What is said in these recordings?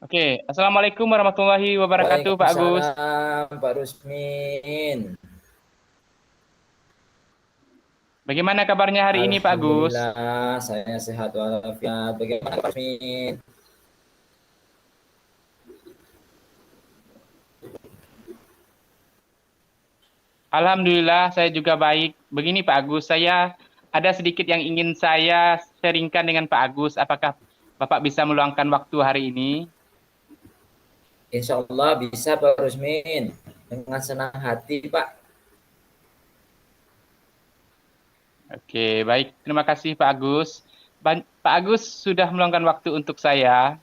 Oke, Assalamualaikum warahmatullahi wabarakatuh, Pak Agus. Waalaikumsalam Pak Rusmin. Bagaimana kabarnya hari ini, Pak Agus? Alhamdulillah saya sehat walafiat. Bagaimana Pak Rusmin? Alhamdulillah, saya juga baik. Begini, Pak Agus, saya ada sedikit yang ingin saya sharingkan dengan Pak Agus. Apakah Bapak bisa meluangkan waktu hari ini? Insya Allah bisa Pak Rusmin. Dengan senang hati Pak. Oke, baik. Terima kasih, Pak Agus. Pak Agus sudah meluangkan waktu untuk saya.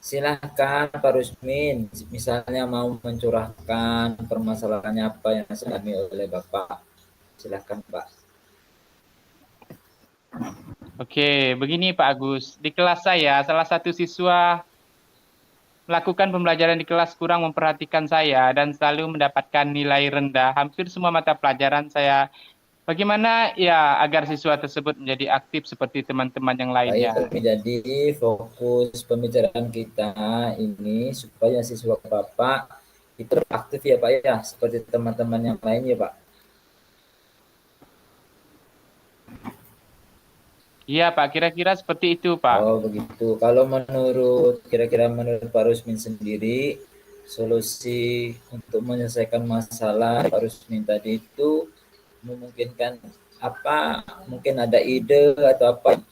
Silahkan Pak Rusmin. Misalnya mau mencurahkan permasalahannya apa yang sedang oleh Bapak. Silahkan Pak. Oke, begini, Pak Agus. Di kelas saya, salah satu siswa melakukan pembelajaran di kelas kurang memperhatikan saya dan selalu mendapatkan nilai rendah. Hampir semua mata pelajaran saya. Bagaimana ya agar siswa tersebut menjadi aktif seperti teman-teman yang lainnya? Baik, jadi fokus pembicaraan kita ini supaya siswa Bapak itu aktif ya Pak ya, seperti teman-teman yang lain ya Pak. Iya Pak, kira-kira seperti itu Pak. Oh begitu. Kalau kira-kira menurut Pak Rusmin sendiri, solusi untuk menyelesaikan masalah Pak Rusmin tadi itu memungkinkan apa? Mungkin ada ide atau apa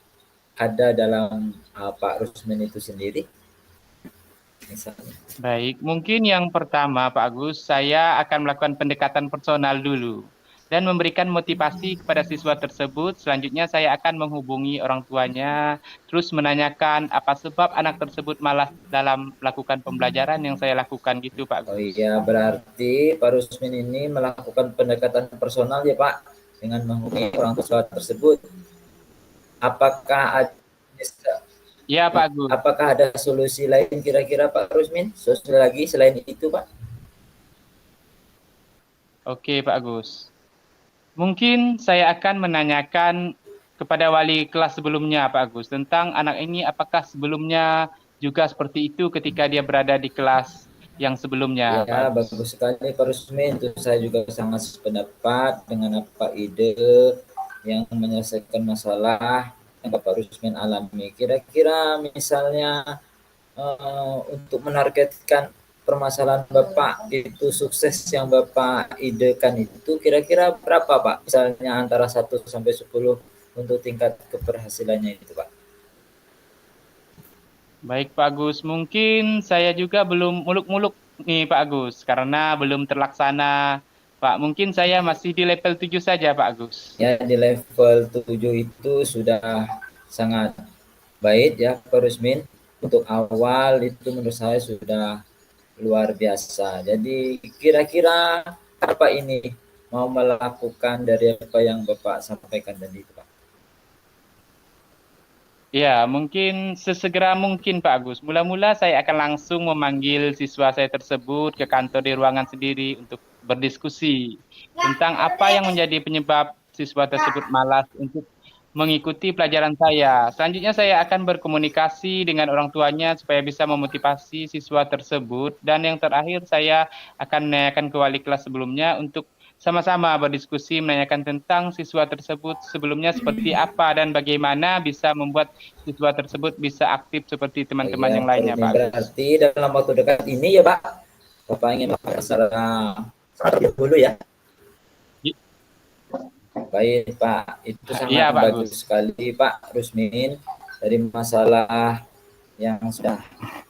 ada dalam Pak Rusmin itu sendiri misalnya. Baik, mungkin yang pertama Pak Agus, saya akan melakukan pendekatan personal dulu dan memberikan motivasi kepada siswa tersebut. Selanjutnya saya akan menghubungi orang tuanya, terus menanyakan apa sebab anak tersebut malas dalam melakukan pembelajaran yang saya lakukan gitu Pak Oh Agus. iya, berarti Pak Rusmin ini melakukan pendekatan personal ya Pak dengan menghubungi orang tua tersebut. Apakah ada, Iya Pak Agus. apakah ada solusi lain kira-kira Pak Rusmin? Solusi lagi selain itu Pak? Oke Pak Agus. Mungkin saya akan menanyakan kepada wali kelas sebelumnya, Pak Agus, tentang anak ini apakah sebelumnya juga seperti itu ketika dia berada di kelas yang sebelumnya, Pak Ya, Agus. bagus sekali Pak Rusmin. Itu saya juga sangat sependapat dengan apa ide yang menyelesaikan masalah yang Bapak Rusmin alami. Kira-kira misalnya untuk menargetkan permasalahan Bapak itu sukses yang Bapak idekan itu kira-kira berapa Pak? Misalnya antara 1 sampai 10 untuk tingkat keberhasilannya itu Pak. Baik, Pak Agus. Mungkin saya juga belum muluk-muluk nih, Pak Agus, karena belum terlaksana. Pak, mungkin saya masih di level 7 saja, Pak Agus. Ya di level 7 itu sudah sangat baik ya Pak Rusmin. Untuk awal itu menurut saya sudah luar biasa. Jadi kira-kira apa ini mau melakukan dari apa yang Bapak sampaikan tadi itu Pak? Ya, mungkin sesegera mungkin Pak Agus. Mula-mula saya akan langsung memanggil siswa saya tersebut ke kantor di ruangan sendiri untuk berdiskusi tentang apa yang menjadi penyebab siswa tersebut malas untuk mengikuti pelajaran saya. Selanjutnya saya akan berkomunikasi dengan orang tuanya supaya bisa memotivasi siswa tersebut. Dan yang terakhir saya akan menanyakan ke wali kelas sebelumnya untuk sama-sama berdiskusi menanyakan tentang siswa tersebut sebelumnya seperti apa dan bagaimana bisa membuat siswa tersebut bisa aktif seperti Oh teman-teman iya, yang lainnya, Pak Agus. berarti dalam waktu dekat ini ya Pak, Bapak ingin melakukan secara dulu ya. I- Baik Pak, itu Iya, sangat Pak Agus. bagus sekali Pak Rusmin dari masalah yang sudah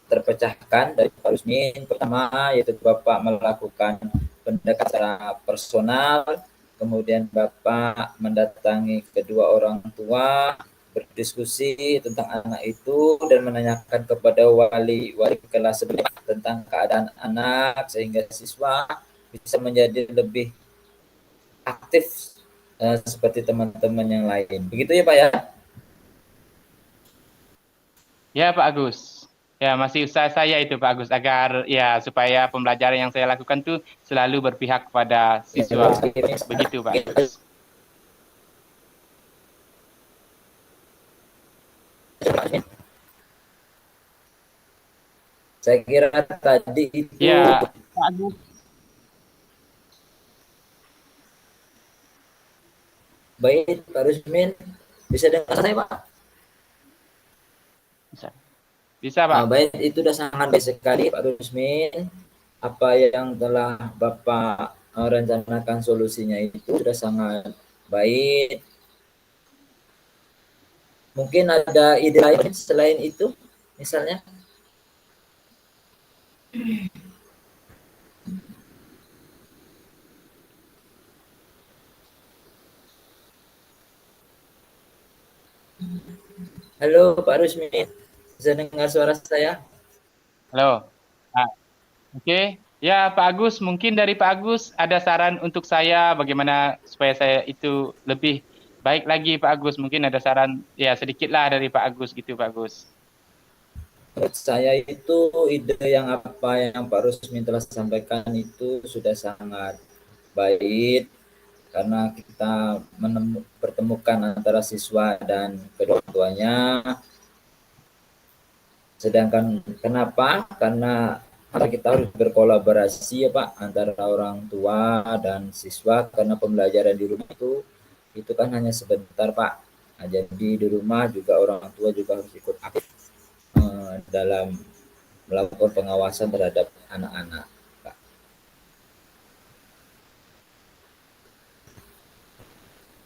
terpecahkan dari Pak Rusmin. Pertama yaitu Bapak melakukan pendekatan secara personal, kemudian Bapak mendatangi kedua orang tua, berdiskusi tentang anak itu dan menanyakan kepada wali kelas sebelumnya tentang keadaan anak sehingga siswa bisa menjadi lebih aktif seperti teman-teman yang lain. Begitu ya Pak ya? Ya, Pak Agus. Ya, masih usaha saya itu, Pak Agus, agar ya supaya pembelajaran yang saya lakukan tuh selalu berpihak kepada Ya, bagus siswa. sekali. Begitu, Pak Agus. Saya kira tadi itu Ya, Pak Agus. baik, Pak Rusmin. Bisa dengar saya, Pak? Bisa, bisa Pak. Baik, itu sudah sangat baik sekali, Pak Rusmin. Apa yang telah Bapak rencanakan solusinya itu sudah sangat baik. Mungkin ada ide lain selain itu, misalnya. Halo, Pak Rusmin. Bisa dengar suara saya? Halo. Ah, oke. Ya, Pak Agus, mungkin dari Pak Agus ada saran untuk saya bagaimana supaya saya itu lebih baik lagi, Pak Agus. Mungkin ada saran ya sedikit lah dari Pak Agus gitu, Pak Agus. Menurut saya itu ide yang apa yang Pak Rusmin telah sampaikan itu sudah sangat baik karena kita pertemukan antara siswa dan kedua orang tuanya. Sedangkan kenapa? Karena kita harus berkolaborasi ya Pak antara orang tua dan siswa karena pembelajaran di rumah itu kan hanya sebentar Pak. Nah, jadi di rumah juga orang tua juga harus ikut aktif dalam melakukan pengawasan terhadap anak-anak. Pak.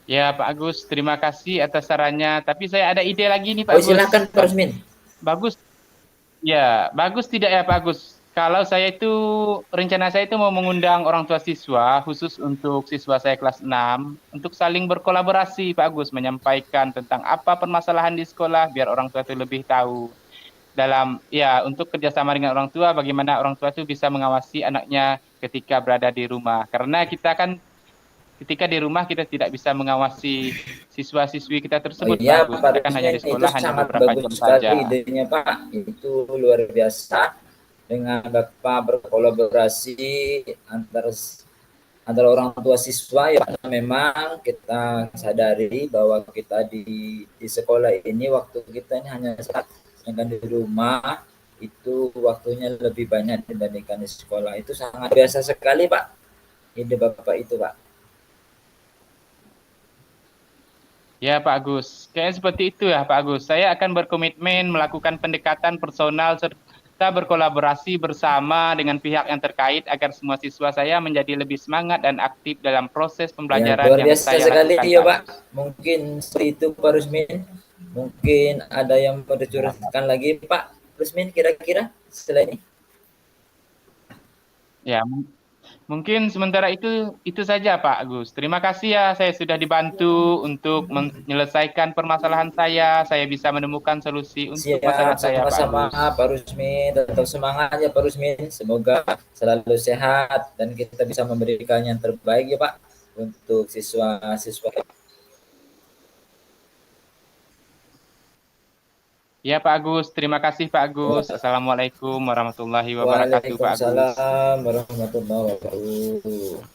Ya, Pak Agus, terima kasih atas sarannya. Tapi saya ada ide lagi nih, Pak Oh Agus. silakan Pak Rusmin. Bagus. Ya, bagus tidak ya, Pak Agus? Kalau saya itu, rencana saya itu mau mengundang orang tua siswa, khusus untuk siswa saya kelas 6, untuk saling berkolaborasi, Pak Agus, menyampaikan tentang apa permasalahan di sekolah, biar orang tua itu lebih tahu. Dalam, ya, untuk kerjasama dengan orang tua, bagaimana orang tua itu bisa mengawasi anaknya ketika berada di rumah. Karena kita kan, ketika di rumah kita tidak bisa mengawasi siswa-siswi kita Oh tersebut, Pak iya Agus. Pak Kita kan hanya Rusmin di itu sekolah, hanya sangat beberapa bagus jam sekali saja. idenya Pak. Itu luar biasa dengan Bapak berkolaborasi antara antara orang tua siswa ya karena memang kita sadari bahwa kita di sekolah ini waktu kita ini hanya saat sedangkan di rumah itu waktunya lebih banyak dibandingkan di sekolah. Itu sangat biasa sekali Pak ide Bapak itu Pak. Ya, Pak Agus. Kayaknya seperti itu ya, Pak Agus. Saya akan berkomitmen melakukan pendekatan personal serta berkolaborasi bersama dengan pihak yang terkait agar semua siswa saya menjadi lebih semangat dan aktif dalam proses Ya pembelajaran luar yang biasa saya sekali lakukan, ya Pak Pak. Agus. Mungkin seperti itu Pak Rusmin. Mungkin ada yang mau dicurahkan lagi Pak Rusmin kira-kira setelah ini. Ya, mungkin sementara itu saja, Pak Agus. Terima kasih ya, saya sudah dibantu untuk menyelesaikan permasalahan saya. Saya bisa menemukan solusi untuk Siap, masalah saya, Pak sama-sama Agus. Pak Rusmin. Tetap semangat ya Pak Rusmin. Semoga selalu sehat dan kita bisa memberikan yang terbaik ya Pak untuk siswa-siswa. Ya, Pak Agus. Terima kasih, Pak Agus. Assalamualaikum warahmatullahi wabarakatuh, Pak Agus. Waalaikumsalam warahmatullahi wabarakatuh.